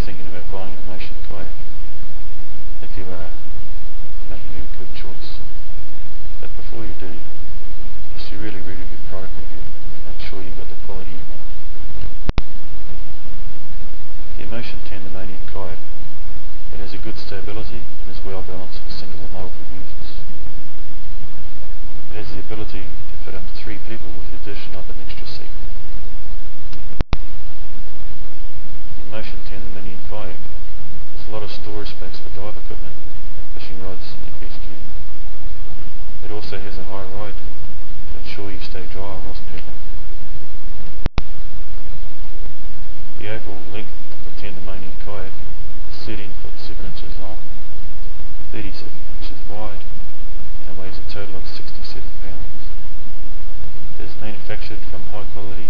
thinking about buying an Emotion kayak, if you are, making a good choice. But before you do, you should really read a good product review to make sure you've got the quality you want. The Emotion Tandemonium Kayak, it has a good stability and is well balanced for single and multiple users. It has the ability to fit up to 3 people with the addition of an extra seat. The Emotion Tandemonium Kayak has a lot of storage space for dive equipment, fishing rods and beach gear. It also has a high ride to ensure you stay dry whilst paddling. The overall length of the Tandemonium Kayak is 13 foot 7 inches long, 36 inches wide, and weighs a total of 67 pounds. It is manufactured from high quality,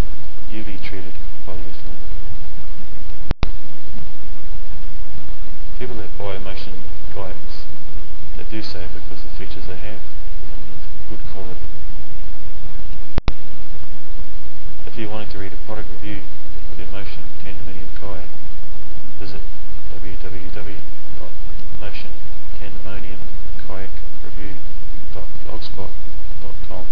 UV treated polyethylene. People that buy Emotion kayaks, they do so because of the features they have and good quality. If you're wanting to read a product review of the Emotion Tandemonium Kayak, visit www.emotiontandemoniumkayakreview.blogspot.com.